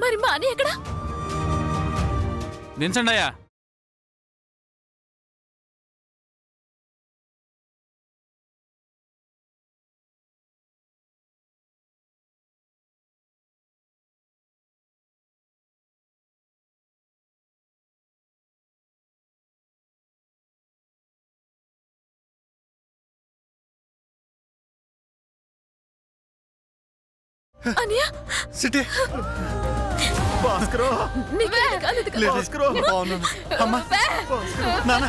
మరి మా అని ఎక్కడ? దించండి అయ్యా. అనియా సిటీ భాస్కర్ భాస్కర్ అమ్మా నాన్న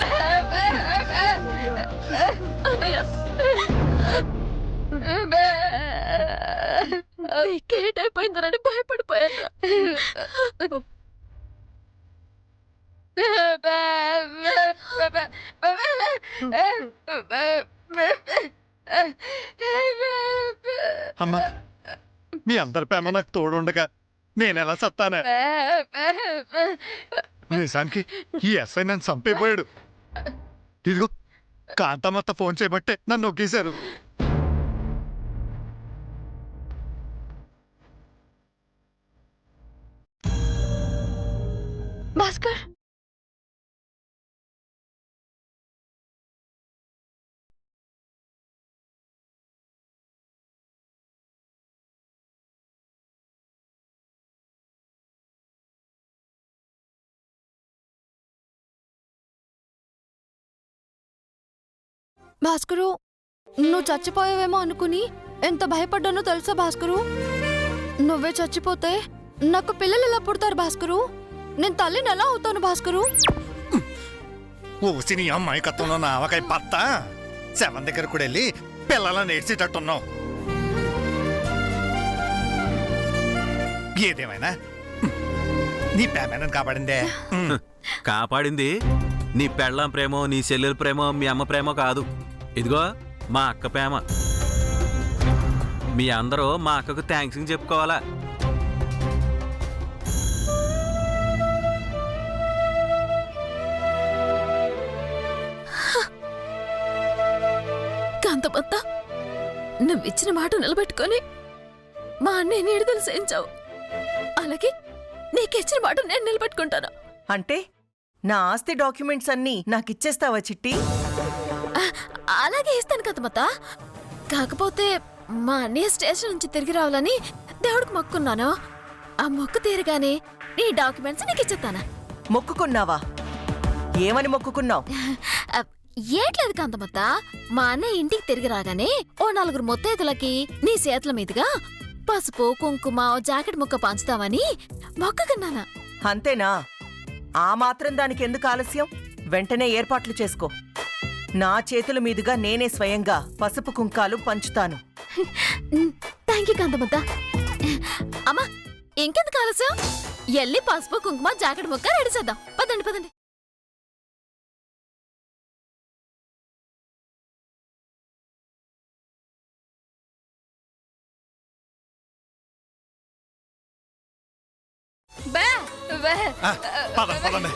నీకేటైపోయిందనని భయపడిపోయాను. అమ్మా మీ అందరి ప్రేమ నాకు తోడుండగా నేనెలా సత్తానే? నిజానికి ఈ ఎస్ఐ నన్ను చంపైపోయాడు. ఇదిగో కాంతమ్మత్త ఫోన్ చేయబట్టే నన్ను నొక్కేశారు. భాస్కర్ భాస్కరు, నువ్వు చచ్చిపోయావేమో అనుకుని ఎంత భయపడ్డానో తెలుసా భాస్కరు? నువ్వే చచ్చిపోతే నాకు పిల్లలు ఎలా పుడతారు భాస్కరు? నేను తల్లిని ఎలా అవుతాను భాస్కరు? ఊసి నీ అమ్మాయికత్వంలో నా ఆవకాయ పత్త శవం దగ్గర కూడా వెళ్ళి పిల్లలను నేర్చేటట్టున్నావు. ఏదేమైనా నీ ప్రేమను కాపాడిందే. కాపాడింది నీ పెళ్ళాం ప్రేమో, నీ చెల్లెల ప్రేమో, మీ అమ్మ ప్రేమో కాదు. ఇదిగో మా అక్క ప్రేమ. మీ అందరూ మా అక్కకు థ్యాంక్స్ చెప్పుకోవాలా. కాంతమత్త, నువ్విచ్చిన మాట నిలబెట్టుకొని మా అన్నయ్య విడుదల చేయించావు. అలాగే నీకిచ్చిన మాట నేను నిలబెట్టుకుంటాను. అంటే నా ఆస్తి డాక్యుమెంట్స్ అన్నీ నాకిచ్చేస్తావా చిట్టి? అలాగే ఇస్తాను కాంతమత్త. కాకపోతే మా అన్నయ్య స్టేషన్ నుంచి తిరిగి రావాలని దేవుడికి మొక్కున్నాను. ఆ మొక్కు తీరగానే నీ డాక్యుమెంట్స్ నీకు ఇచ్చేస్తాను. మొక్కుకున్నావా? ఏమని మొక్కుకున్నావు? ఏట్లేదు కాంతమత్త, మా అన్నయ్య ఇంటికి తిరిగి రాగానే ఓ 4 ముత్తైదులకి నీ చేతుల మీదుగా పసుపు కుంకుమ జాకెట్ ముక్క పంచుతావని మొక్కుకున్నానా. అంతేనా? ఆ మాత్రం దానికి ఎందుకు ఆలస్యం? వెంటనే ఏర్పాట్లు చేసుకో. నా చేతుల మీదుగా నేనే స్వయంగా పసుపు కుంకాలు పంచుతాను. Thank you కాంతమత్త. అమ్మా, ఇంకెందుకు ఆలస్యం? ఎల్లి పసుపు కుంకుమ జాకెట్ ముక్క రెడీ చేద్దాం. పదండి పదండి. పదండి.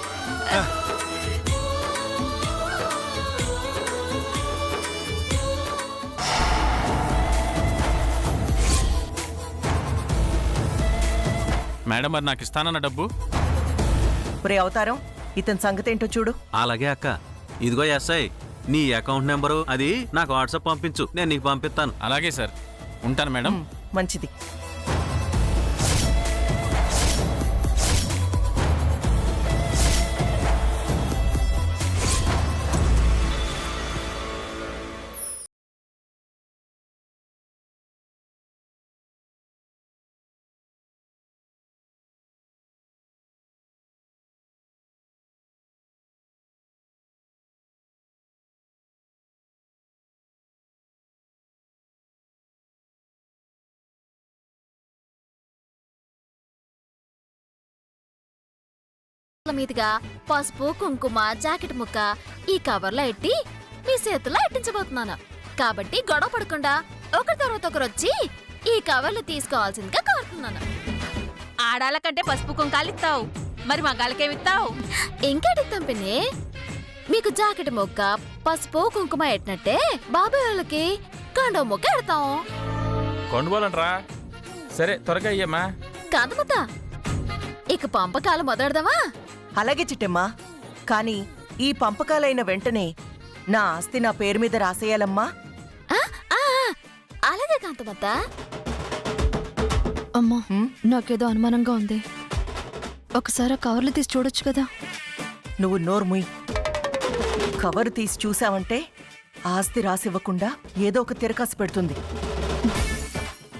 మేడం, మరి నాకు ఇస్తానన్న డబ్బు? ఒరే అవతారం, ఇతని సంగతేంటో చూడు. అలాగే అక్క. ఇదిగో ఎస్ఐ, నీ అకౌంట్ నెంబరు అది నాకు వాట్సాప్ పంపించు, నేను నీకు పంపిస్తాను. అలాగే సార్, ఉంటాను మేడం. మంచిది. మీదుగా పసుపు కుంకుమ జాకెట్ ముక్క ఈ కవర్లో ఎట్టి మీ చేతుల్లో ఎట్టించబోతున్నాను. కాబట్టి గొడవ పడకుండా ఒకరి తర్వాత ఒకరు వచ్చి ఈ కవర్లు తీసుకోవాల్సిందిగా కోరుతున్నాను. ఆడాల కంటే పసుపు కుంకాలు ఇస్తావు, మరి మగాళ్ళకేమిస్తావు? ఇంకేటిస్తాం పిన్ని, మీకు జాకెట్ ముక్క పసుపు కుంకుమ ఎట్టినట్టే బాబాయ్ వాళ్ళకి కండవ ముక్క ఎడతాం. కొండుకోవాలంట్రా? సరే, త్వరగా అయ్యమ్మా. కాదమ్మతా, ఇక పంపకాలు మొదలెడదామా? అలాగే చిట్టమ్మా, కానీ ఈ పంపకాలైన వెంటనే నా ఆస్తి నా పేరు మీద రాసేయాలమ్మా. ఆ, ఆ, అలాగే కాంతమత్త. అమ్మా హ్మ్? నాకేదో అనుమానంగా ఉంది. ఒకసారి ఆ కవర్లు తీసి చూడొచ్చు కదా. నువ్వు నోర్ముయ్. కవరు తీసి చూసావంటే ఆస్తి రాసివ్వకుండా ఏదో ఒక తిరకాసు పెడుతుంది.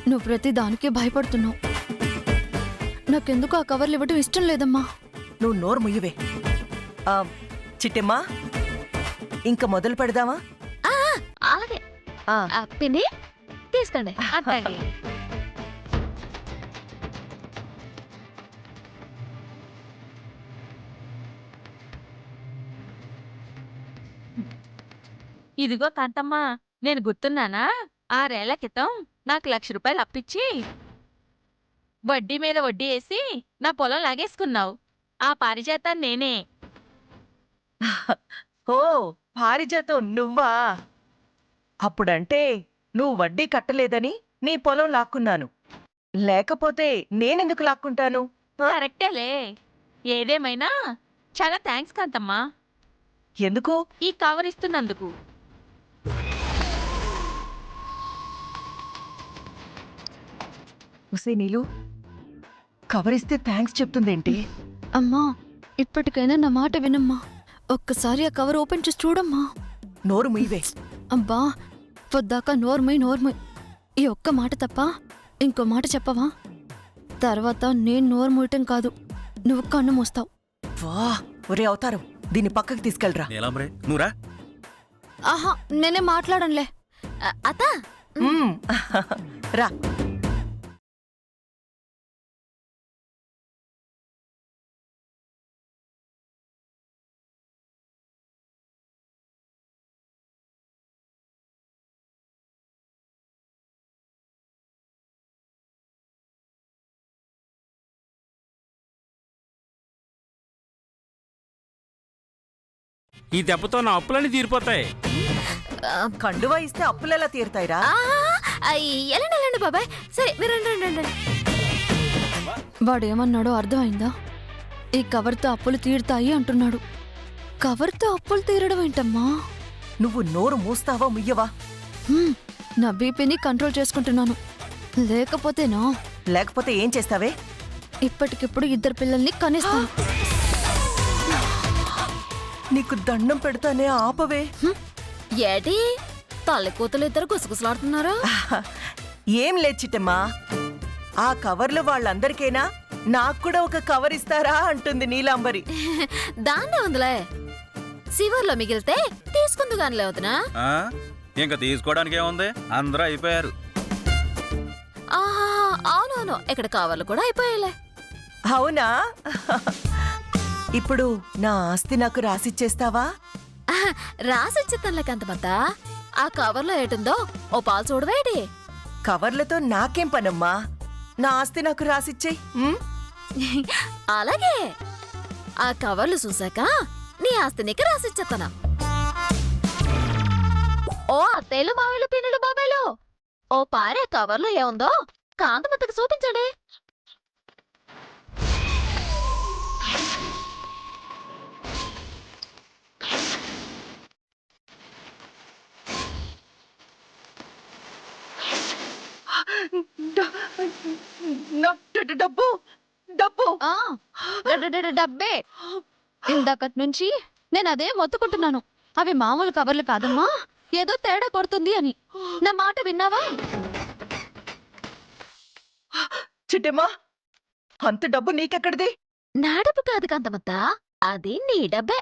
నువ్వు ప్రతి దానికి భయపడుతున్నావు. నాకెందుకు ఆ కవర్లు ఇవ్వడం ఇష్టం లేదమ్మా. నువ్వు నోరు ముయ్యవే. చిట్టమ్మా, ఇంక మొదలు పెడదామా? ఆ, అలాగే. ఆ, పిన్ని తీసుకోండి. అట్టాగే. ఇదిగో కాంతమ్మా, నేను గుర్తున్నానా? 6 ఏళ్ల క్రితం నాకు 1,00,000 రూపాయలు అప్పిచ్చి వడ్డీ మీద వడ్డీ వేసి నా పొలం లాగేసుకున్నావు. ఆ పారిజాతాన్ని నేనే. ఓ పారిజాతం నువ్వా? అప్పుడంటే నువ్వు వడ్డీ కట్టలేదని నీ పొలం లాక్కున్నాను. లేకపోతే నేనెందుకు లాక్కుంటాను? కరెక్టేలే. ఏదేమైనా చాలా థ్యాంక్స్ కాంతమ్మా, ఎందుకు? ఈ కవర్ ఇస్తున్నందుకు. ఉసే నీలు, కవరిస్తే థ్యాంక్స్ చెప్తుందేంటి? అమ్మా ఇప్పటికైనా నా మాట వినమ్మా. ఒక్కసారి ఆ కవర్ ఓపెన్ చేసి చూడమ్మా. నోరు ముయ్యవే. అబ్బా పొద్దాక నోర్మై. ఈ ఒక్క మాట తప్ప ఇంకో మాట చెప్పవా? తర్వాత నేను నోరు మూయటం కాదు, నువ్వు కన్ను మూస్తావు. వా, ఒరే అవతారం, దీన్ని పక్కకి తీసుకెళ్ళరా. నీలాంబరే నువ్వురా. ఆహా నేనే మాట్లాడంలే. అత్త, మ్మ్. రా. ఈ దెబ్బతో నా అప్పులన్నీ తీరిపోతాయి. కండువా ఇస్తే అప్పులెలా తీరుతాయిరా? వెళ్ళండి బాబాయ్. సరే మీరు రండి. వాడేమన్నాడో అర్థమైందా? ఈ కవర్తో అప్పులు తీరుతాయి అంటున్నాడు. కవర్తో అప్పులు తీరడం ఏంటమ్మా? నువ్వు నోరు మూస్తావా ముయ్యవా? నా బీపీని కంట్రోల్ చేసుకుంటున్నాను. లేకపోతేనా లేకపోతే ఏం చేస్తావే? ఇప్పటికిప్పుడు 2 పిల్లల్ని కనిస్తాను. నీకు దండం పెడతానే, ఆపవే. ఏటి తల్లి కూతులు ఇద్దరు గుసగుసలాడుతున్నారు? ఏం లేచిటమ్మా, ఆ కవర్లు వాళ్ళందరికైనా నాకు కూడా ఒక కవర్ ఇస్తారా అంటుంది నీలాంబరి. దాన్నే ఉందిలే, సివర్లో మిగిలితే తీసుకుందు గాని లేవుతున్నా. ఆ? ఇంకా తీసుకోవడానికి ఏముంది, అందరూ అయిపోయారు. ఆహా, అవునవును, ఇక్కడ కవర్లు కూడా అయిపోయాలే. అవునా? ఇప్పుడు నా ఆస్తి నాకు రాసిచ్చేస్తావా? రాసిచ్చిస్తానులే కాంతమత్త. ఆ కవర్లో ఏటుందో ఓ పాలు చూడవేటి. కవర్లతో నాకేం పనమ్మా, నా ఆస్తి నాకు రాసిచ్చేయ్. అలాగే, ఆ కవర్లు చూసాక నీ ఆస్తి నీకు రాసిచ్చేస్తాను. ఓ అత్తయ్యలు మావేలు పిన్నులు బాబాయ్లు, ఓ పారే కవర్లో ఏముందో కాంతమత్తకు చూపించండి. డబ్బు డబ్బు డబ్బే. ఇందాకటి నుంచి నేను అదే మొత్తుకుంటున్నాను. అవి మామూలు కవర్లు కాదమ్మా, ఏదో తేడా కొడుతుంది అని. నా మాట విన్నావా? చిట్టమ్మా, అంత డబ్బు నీకెక్కడిది? నా డబ్బు కాదు కాంతమత్త, అది నీ డబ్బే.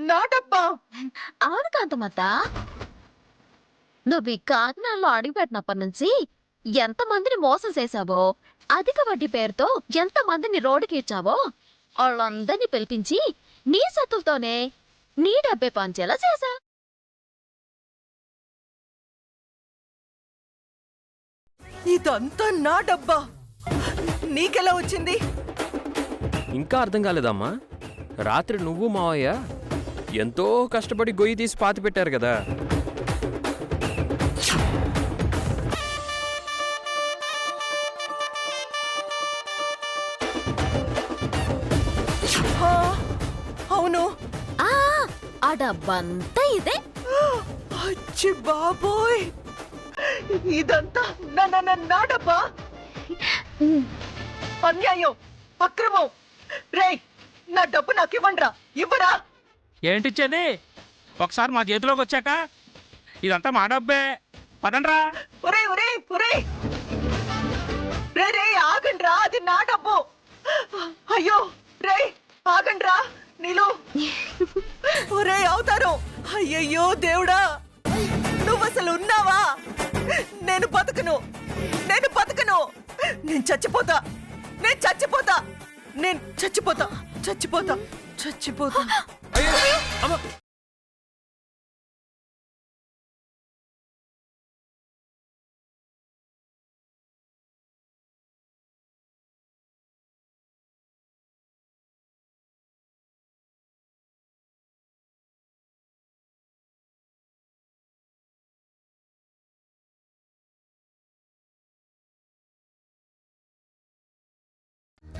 నా డబ్బా? అవును కాంతమత్త, నువ్వు ఈ కాకినాడలో అడుగుపెట్టినప్పటి నుంచి ఎంతమందిని మోసం చేశావో, అధిక వడ్డీ పేరుతో ఎంతమందిని రోడ్డుకి ఇచ్చావో, వాళ్ళందరినీ పిలిపించి నీ సత్తులతోనే నీ డబ్బే పంచేలా చేశా. ఇదంతా నా డబ్బా, నీకెలా వచ్చింది? ఇంకా అర్థం కాలేదమ్మా? రాత్రి నువ్వు మావయ్య ఎంతో కష్టపడి గొయ్యి తీసి పాతి పెట్టారు కదా. ఆ డబ్బంతా ఇదే. అచ్చి బాబోయ్, ఇదంతా నా డబ్బా? అన్యాయం, అక్రమం. రేయ్, నా డబ్బు నాకు ఇవ్వండిరా, ఇవ్వరా? ఏంటిచ్చేది? ఒకసారి మా చేతిలోకి వచ్చాక ఇదంతా మా డబ్బే. పదండ్రా. ఒరే ఒరే ఒరే రే రే, ఆగండ్రా, అది నా డబ్బు. అయ్యో రే, ఆగండ్రా. నీలు, ఒరే అవుతారు. అయ్యయ్యో దేవుడా, నువ్వు అసలు ఉన్నావా? నేను బతకను, నేను బతకను. నేను చచ్చిపోతా, నేను చచ్చిపోతా, నేను చచ్చిపోతా, చచ్చిపోతా, చచ్చిపోతా.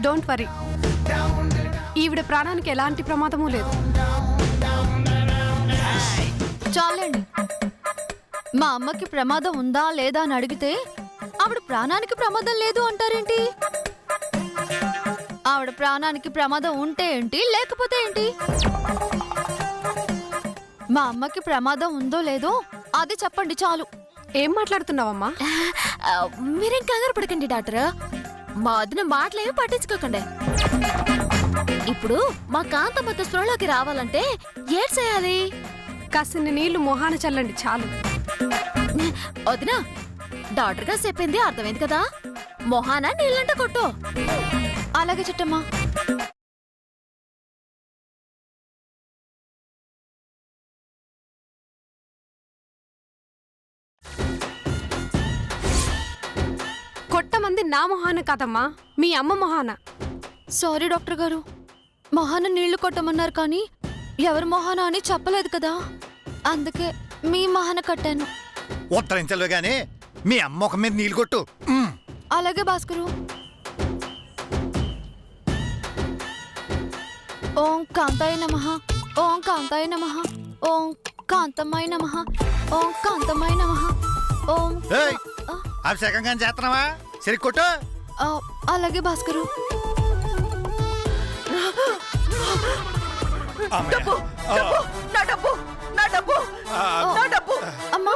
డోంట్ వరీ, ఈవిడ ప్రాణానికి ఎలాంటి ప్రమాదమూ లేదు. చాలండి. మా అమ్మకి ప్రమాదం ఉందా లేదా అని అడిగితే ఆవిడ ప్రాణానికి ప్రమాదం లేదు అంటారేంటి? ఆవిడ ప్రాణానికి ప్రమాదం ఉంటే ఏంటి, లేకపోతే ఏంటి? మా అమ్మకి ప్రమాదం ఉందో లేదో అది చెప్పండి చాలు. ఏం మాట్లాడుతున్నావమ్మా? మీరేం కంగారు పడకండి డాక్టర్. మా వదిన మాటలేమి పట్టించుకోకండి. ఇప్పుడు మా కాంతమ్మత స్పృహలోకి రావాలంటే ఏం చేయాలి? కాసిన్ని నీళ్లు మొహాన చల్లండి చాలు. వదిన, డాక్టర్ గా చెప్పింది అర్థమైంది కదా? మొహాన నీళ్ళంట కొట్టు. అలాగే చిట్టమ్మా. కొట్టమంది నా మొహాన కాదమ్మా, మీ అమ్మ మొహాన. సారీ డాక్టర్ గారు, మొహాన నీళ్లు కొట్టమన్నారు కానీ ఎవరి మొహాన అని చెప్పలేదు కదా, అందుకే మీ మొహాన కట్టాను. ఉత్తరించలు గానీ మీ అమ్మ ఒక మీద నీళ్ళు కొట్టు. అలాగే భాస్కరు. ఓం కాంతాయ నమః, ఓం కాంతాయ నమః, ఓం కాంతమ్మాయ నమః, ఓం కాంతమ్మాయ నమః, ఓం. ఏయ్, అభిషేకంగా చేస్తున్నావా? సరి కొట్టు. అలాగే భాస్కరు. డబ్బు, డబ్బు, నా డబ్బు, నా డబ్బు, నా డబ్బు, అమ్మా,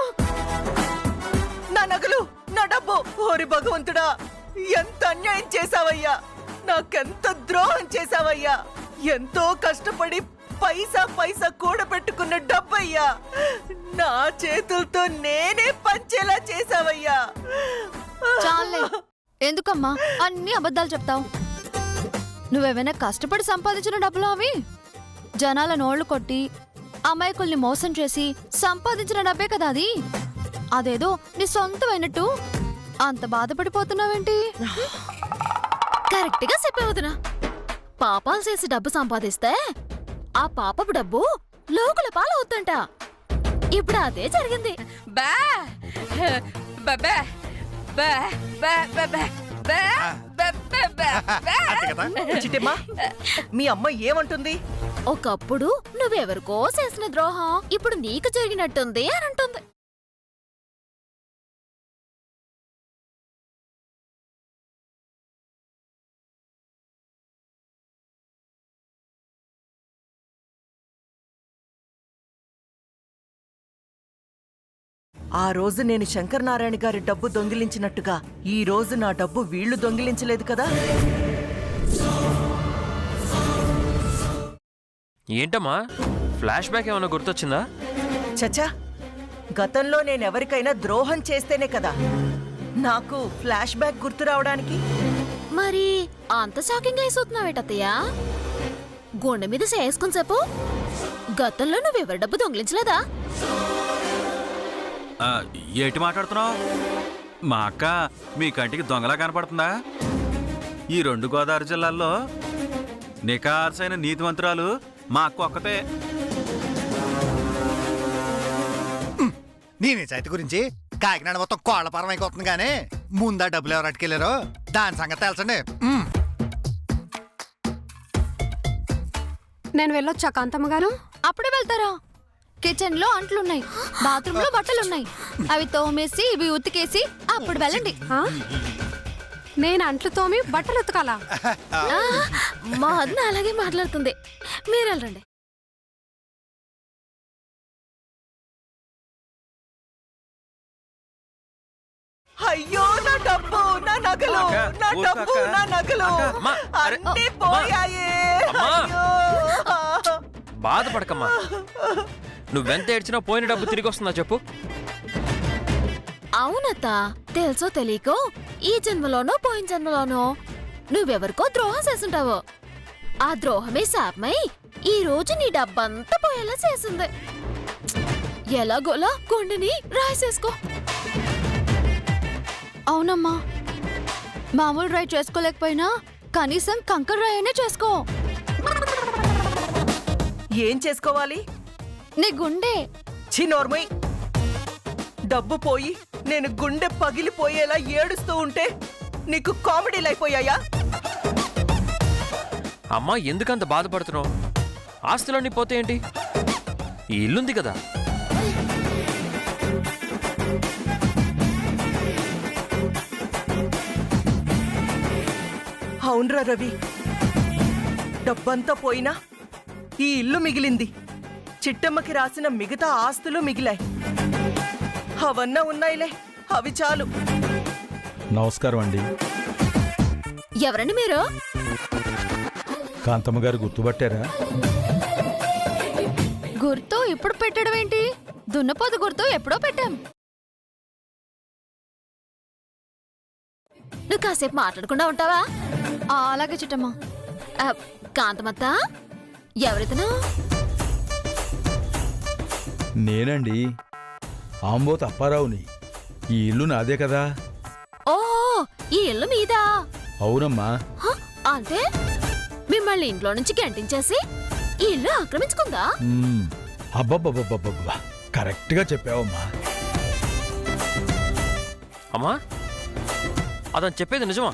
నా నగలు, నా డబ్బు. ఓరి భగవంతుడా, ఎంత అన్యాయం చేశావయ్యా, నాకెంత ద్రోహం చేశావయ్యా. ఎంతో కష్టపడి పైసా పైసా కూడబెట్టుకున్న డబ్బయ్యా, నా చేతులతో నేనే పంచేలా చేశావయ్యా. చాలే, ఎందుకమ్మా అన్ని అబద్ధాలు చెప్తావు? నువ్వేమైనా కష్టపడి సంపాదించిన డబ్బులు అవి? జనాల నోళ్లు కొట్టి అమాయకుల్ని మోసం చేసి సంపాదించిన డబ్బే కదా అది. అదేదో నీ సొంతమైనట్టు అంత బాధపడిపోతున్నావేంటి? కరెక్ట్ గా చెప్పావు వదిన. పాపాలు చేసి డబ్బు సంపాదిస్తే ఆ పాపపు డబ్బు లోకుల పాలవుతుంట. ఇప్పుడు అదే జరిగింది. బా బా బా బా బా బా బా బా బా బా బా బా. చిట్టమ్మా, మీ అమ్మ ఏమంటుంది? ఒకప్పుడు నువ్వెవరికో చేసిన ద్రోహం ఇప్పుడు నీకు జరిగినట్టుంది అని అంటుంది. ఆ రోజు నేను శంకరనారాయణ గారి డబ్బు దొంగిలించినట్టుగా ఈ రోజు నా డబ్బు వీళ్ళు దొంగిలించలేదు కదా? ఏంటమ్మా, ఫ్లాష్ బ్యాక్ ఏమైనా గుర్తొచ్చిందా? చచ్చా, గతంలో నేనెవరికైనా ద్రోహం చేస్తేనే కదా నాకు ఫ్లాష్ బ్యాక్ గుర్తు రావడానికి. మరి అంత షాకింగ్ అయిపోతున్నావేటత్తయ్యా? గుండె మీద చేసుకుని చెప్పు. గతంలో నువ్వెవరి డబ్బు దొంగిలించలేదా? ఏంటి మాట్లాడుతున్నావు? మా అక్క మీ కంటికి దొంగలా కనపడుతుందా? ఈ 2 గోదావరి జిల్లాల్లో నికార్సైన నీతివంతురాలు మా అక్క ఒక్కతే. నీ నిజాయితీ గురించి కాకినాడ మొత్తం కోళ్లపరం అయిపోతుంది కానీ ముందా డబ్బులు ఎవరు అట్టుకెళ్ళారో దాని సంగతి తెలుసండి. నేను వెళ్ళొచ్చా కాంతమ్మ గారు? అప్పుడే వెళ్తారా? కిచెన్ లో అంట్లున్నాయి, బాత్రూమ్ లో బట్టలున్నాయి. అవి తోమేసి ఇవి ఉతికేసి అప్పుడు వెళ్ళండి. ఆ? నేను అంట్లు తోమి బట్టలు ఉతకాలా? మా వదిన అలాగే మాట్లాడుతుంది. మీరు వెళ్ళండి. అయ్యో నా డబ్బు, నా నగలు, అక్క, నా ఊరుకో డబ్బు, అక్క. నా నగలు అక్క, అమ్మా, అరే, అన్నీ అమ్మా. పోయాయే. అమ్మా. అయ్యో. బాధపడకమ్మా. నువ్వెంత ఏడ్చినా పోయిన డబ్బు తిరిగి వస్తుందా చెప్పు? అవునత్త, తెలుసో తెలియకో ఈ జన్మలోనో పోయిన జన్మలోనో నువ్వెవరికో ద్రోహం చేసుంటావు. ఆ ద్రోహమే శాపమై ఈ రోజు నీ డబ్బంతా పోయేలా చేసింది. ఎలాగోలా గుండెని రాసేసుకో. అవునమ్మా, మామూలు రాయి చేసుకోలేకపోయినా కనీసం కంకర రాయనే చేసుకో. ఏం చేసుకోవాలి? నీ గుండె. చిన్నోర్మయ్, డబ్బు పోయి నేను గుండె పగిలిపోయేలా ఏడుస్తూ ఉంటే నీకు కామెడీలు అయిపోయాయా? అమ్మా ఎందుకంత బాధపడుతున్నావు? ఆస్తులన్నీ పోతే ఏంటి? ఈ ఇల్లుంది కదా. అవునరా రవి, డబ్బంతా పోయినా ఈ ఇల్లు మిగిలింది. చిట్టమ్మకి రాసిన మిగతా ఆస్తులు మిగిలాయి. అవన్నా ఉన్నాయిలే, అవి చాలు. నమస్కారం అండి. ఎవరండి మీరు? కాంతమ్మ గారు గుర్తుపట్టారా? గుర్తు ఇప్పుడు పెట్టడం ఏంటి? దున్నపోతు గుర్తు ఎప్పుడో పెట్టాం. నువ్వు కాసేపు మాట్లాడకుండా ఉంటావా? అలాగే చిట్టమ్మా. కాంతమత్త, ఎవరితను? నేనండి, ఆంబోత్ అప్పారావుని. ఈ ఇల్లు నాదే కదా. ఓ, ఈ ఇల్లు మీదా? అవునమ్మా. హ, అంటే మిమ్మల్ని ఇంట్లో నుంచి గంటించేసి ఈ ఇల్లు ఆక్రమించుకుందా? అబ్బబ్బబ్బబ్బబ్బా, కరెక్ట్గా చెప్పావమ్మా. అమ్మా, అతను చెప్పేది నిజమా?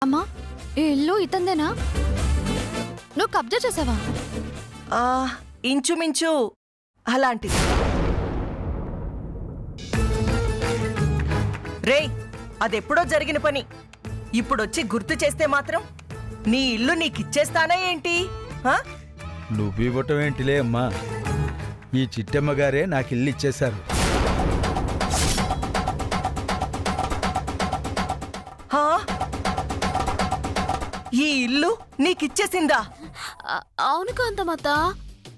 అమ్మా, ఈ ఇల్లు ఇతందేనా? నువ్వు కబ్జా చేసావా? ఆ, ఇంచుమించు అలాంటిది. రేయ్, అదెప్పుడో జరిగిన పని. ఇప్పుడొచ్చి గుర్తు చేస్తే మాత్రం నీ ఇల్లు నీకిచ్చేస్తానా ఏంటి? ఆ? నువ్వు ఇవ్వటం ఏంటిలే అమ్మా. ఈ చిట్టమ్మ గారే నాకు ఇల్లు ఇచ్చేశారు. హా? ఈ ఇల్లు నీకిచ్చేసిందా? అవును కాంతమత్త,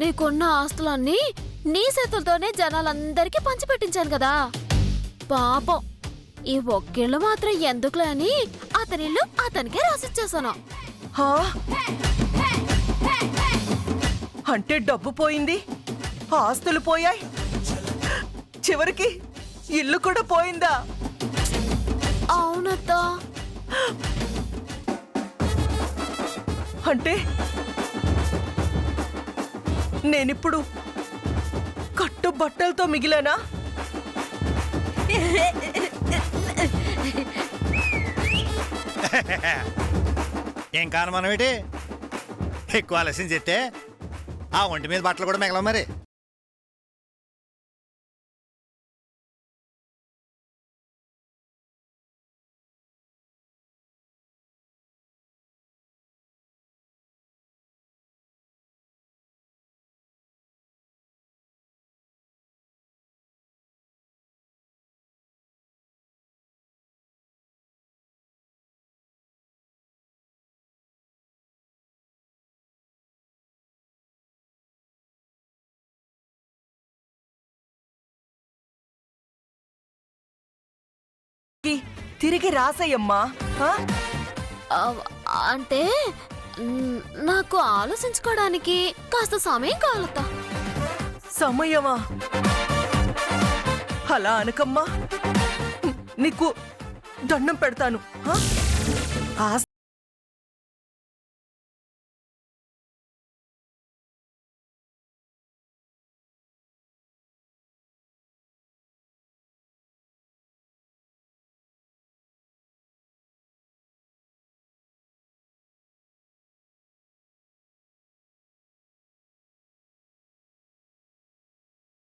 నీకున్న ఆస్తులన్నీ నీ చేతులతోనే జనాలందరికీ పంచిపెట్టించాను కదా. పాపం ఈ ఒక్కిళ్ళు మాత్రం ఎందుకులే అని అతనిల్లు అతనికే రాసిచ్చేసాను. హా? అంటే డబ్బు పోయింది, ఆస్తులు పోయాయి, చివరికి ఇల్లు కూడా పోయిందా? అవునత్తా. అంటే నేనిప్పుడు కట్టు బట్టలతో మిగిలానా? ఏం కాను మనం ఏంటి ఎక్కువ ఆలస్యం చేస్తే ఆ ఒంటి మీద బట్టలు కూడా మిగలవు మరి. తిరిగి రాసయ్యమ్మా. ఆ? అంటే నాకు ఆలోచించుకోవడానికి కాస్త సమయం కావాలత్తా. సమయమా? అలా అనకమ్మా. నీకు దండం పెడతాను. ఆస్తి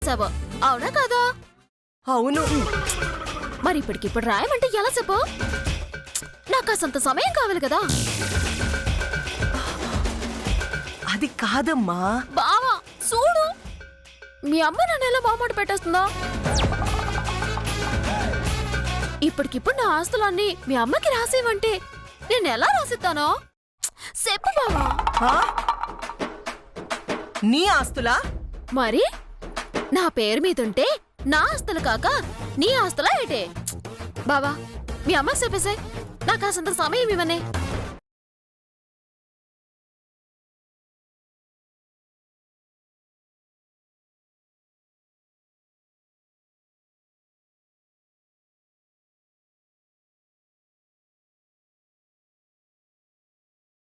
సబో అవునా కాదా? అవును. మరి ఇప్పటికిప్పుడు రాయమంటే ఎలా చెప్పు? నాకు కాసంత సమయం కావాలి కదా. అది కాదమ్మా. బావా చూడు, మీ అమ్మ నన్ను ఎలా బామాట పెట్టేస్తుందా? ఇప్పటికిప్పుడు నా ఆస్తులన్నీ మీ అమ్మకి రాసేవంటే నేను ఎలా రాసిస్తానో చెప్పు బావా. ఆ? నీ ఆస్తులా? మరి నా పేరు మీదుంటే నా ఆస్తులు కాక నీ ఆస్తులా ఏటే? బావా మీ అమ్మ చెప్పేసే, నాకు కాసంత సమయం ఇవ్వనే.